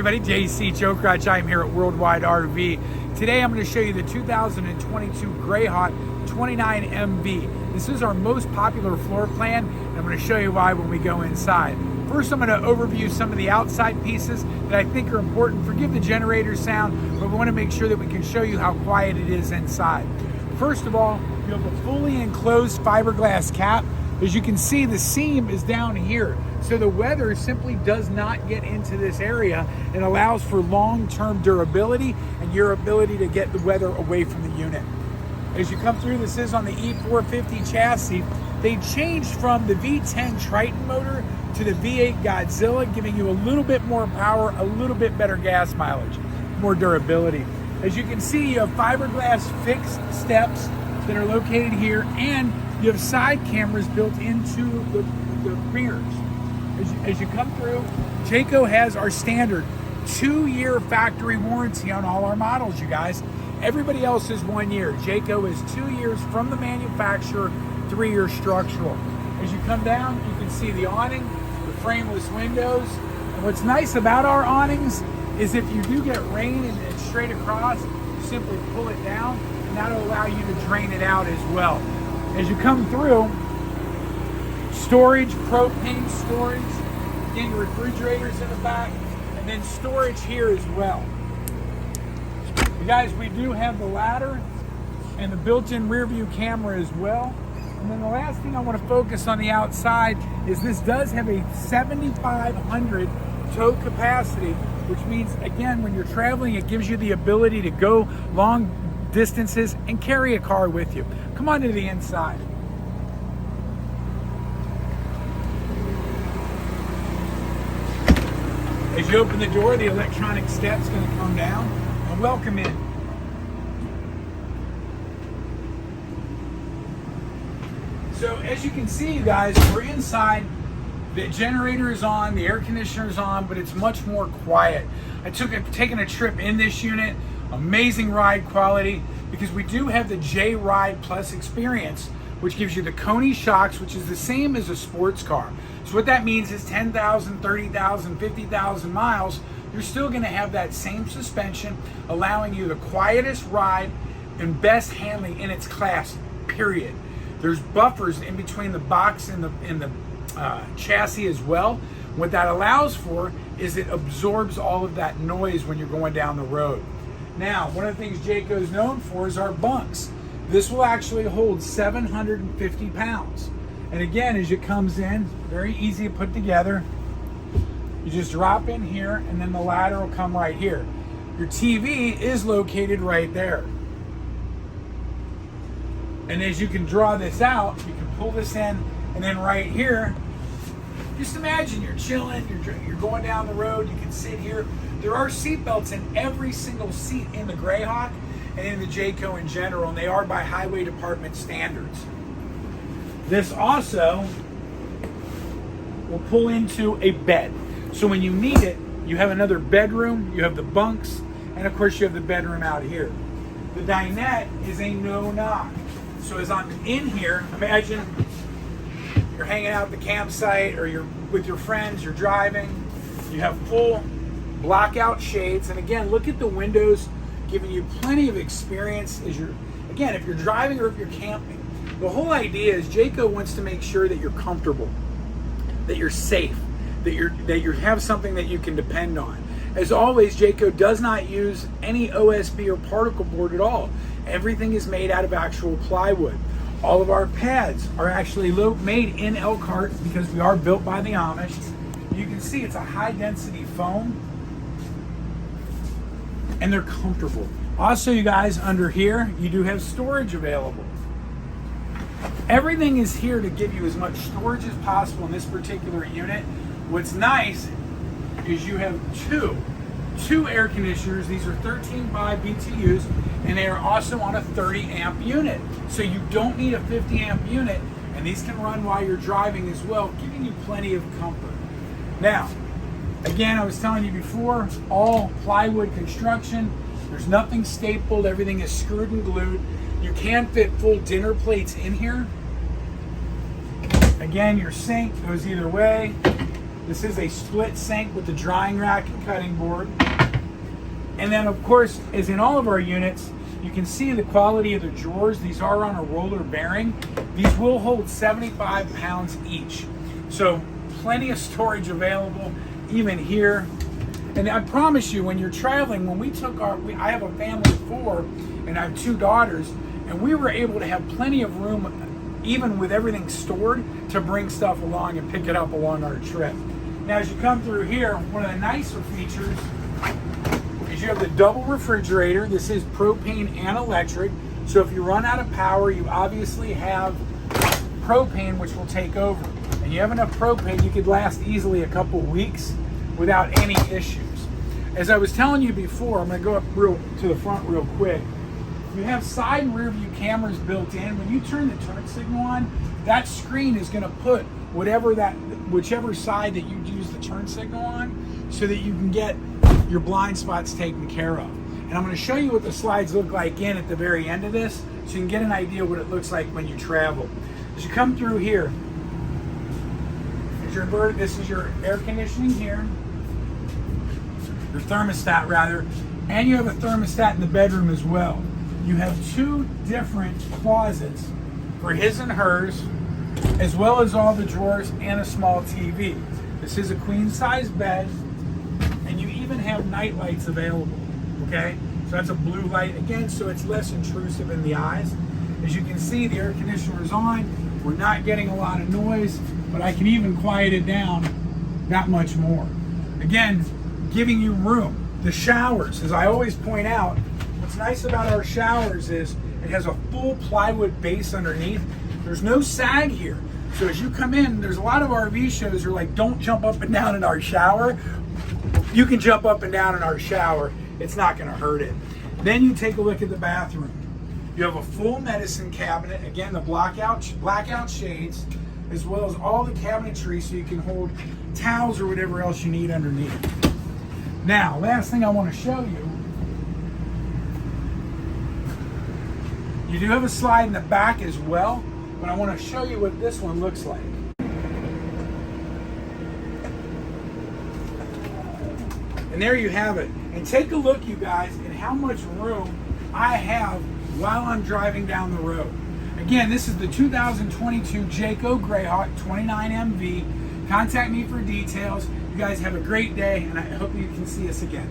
Everybody, Jayco Greyhawl. I'm here at Worldwide RV. Today I'm going to show you the 2022 Greyhawk 29 MV. This is our most popular floor plan, and I'm going to show you why when we go inside. First, I'm going to overview some of the outside pieces that I think are important. Forgive the generator sound, but we want to make sure that we can show you how quiet it is inside. First of all, you have a fully enclosed fiberglass cap. As you can see, the seam is down here. So the weather simply does not get into this area. It allows for long-term durability and your ability to get the weather away from the unit. As you come through, this is on the E450 chassis. They changed from the V10 Triton motor to the V8 Godzilla, giving you a little bit more power, a little bit better gas mileage, more durability. As you can see, you have fiberglass fixed steps that are located here, and you have side cameras built into the mirrors. As you come through, Jayco has our standard 2-year factory warranty on all our models, you guys. Everybody else is 1 year. Jayco is 2 years from the manufacturer, 3-year structural. As you come down, you can see the awning, the frameless windows. And what's nice about our awnings is if you do get rain and it's straight across, you simply pull it down, and that'll allow you to drain it out as well. As you come through, storage, propane storage, again, refrigerators in the back, and then storage here as well. You guys, we do have the ladder and the built-in rear view camera as well. And then the last thing I want to focus on the outside is this does have a 7,500 tow capacity, which means, again, when you're traveling, it gives you the ability to go long distances and carry a car with you. Come on to the inside. As you open the door, the electronic step's going to come down and welcome in. So as you can see, you guys, we're inside. The generator is on, the air conditioner is on, but it's much more quiet. Taken a trip in this unit. Amazing ride quality, because we do have the J Ride Plus experience, which gives you the Coney shocks, which is the same as a sports car. So what that means is 10,000, 30,000, 50,000 miles, you're still going to have that same suspension, allowing you the quietest ride and best handling in its class, period. There's buffers in between the box and the chassis as well. What that allows for is it absorbs all of that noise when you're going down the road. Now, one of the things Jayco is known for is our bunks. This will actually hold 750 pounds. And again, as it comes in, very easy to put together. You just drop in here, and then the ladder will come right here. Your TV is located right there. And as you can draw this out, you can pull this in, and then right here, just imagine you're chilling, you're going down the road, you can sit here. There are seat belts in every single seat in the Greyhawk and in the Jayco in general, and they are by highway department standards. This also will pull into a bed. So when you need it, you have another bedroom, you have the bunks, and of course you have the bedroom out here. The dinette is a no-knock. So as I'm in here, imagine you're hanging out at the campsite, or you're with your friends, you're driving, you have full blackout shades, and again, look at the windows, giving you plenty of experience as again, if you're driving or if you're camping. The whole idea is Jayco wants to make sure that you're comfortable, that you're safe, that you have something that you can depend on. As always, Jayco does not use any OSB or particle board at all. Everything is made out of actual plywood. All of our pads are actually made in Elkhart because we are built by the Amish. You can see it's a high density foam, and they're comfortable. Also, you guys, under here, you do have storage available. Everything is here to give you as much storage as possible in this particular unit. What's nice is you have two air conditioners. These are 13.5 BTUs, and they are also on a 30 amp unit. So you don't need a 50 amp unit, and these can run while you're driving as well, giving you plenty of comfort. Now, again, I was telling you before, all plywood construction. There's nothing stapled, everything is screwed and glued. You can fit full dinner plates in here. Again, your sink goes either way. This is a split sink with the drying rack and cutting board. And then of course, as in all of our units, you can see the quality of the drawers. These are on a roller bearing. These will hold 75 pounds each. So plenty of storage available, even here. And I promise you, when you're traveling, when we took I have a family of 4, and I have 2 daughters, and we were able to have plenty of room, even with everything stored, to bring stuff along and pick it up along our trip. Now, as you come through here, one of the nicer features is you have the double refrigerator. This is propane and electric. So if you run out of power, you obviously have propane, which will take over. And you have enough propane, you could last easily a couple weeks without any issues. As I was telling you before, I'm going to go up to the front real quick. You have side and rear view cameras built in. When you turn the turn signal on, that screen is going to put whichever side that you use the turn signal on, so that you can get your blind spots taken care of. And I'm going to show you what the slides look like at the very end of this, so you can get an idea what it looks like when you travel. As you come through here, this is your air conditioning here, your thermostat rather, and you have a thermostat in the bedroom as well. You have 2 different closets for his and hers, as well as all the drawers and a small TV. This is a queen size bed, and you even have night lights available, okay? So that's a blue light, again, so it's less intrusive in the eyes. As you can see, the air conditioner is on. We're not getting a lot of noise, but I can even quiet it down that much more. Again, giving you room. The showers, as I always point out, what's nice about our showers is it has a full plywood base underneath. There's no sag here. So as you come in, there's a lot of RV shows are like, don't jump up and down in our shower. You can jump up and down in our shower. It's not gonna hurt it. Then you take a look at the bathroom. You have a full medicine cabinet. Again, the blackout shades, as well as all the cabinetry so you can hold towels or whatever else you need underneath. Now, last thing I want to show you, you do have a slide in the back as well, but I want to show you what this one looks like. And there you have it. And take a look, you guys, at how much room I have while I'm driving down the road. Again, this is the 2022 Jayco Greyhawk 29MV. Contact me for details. You guys have a great day, and I hope you can see us again.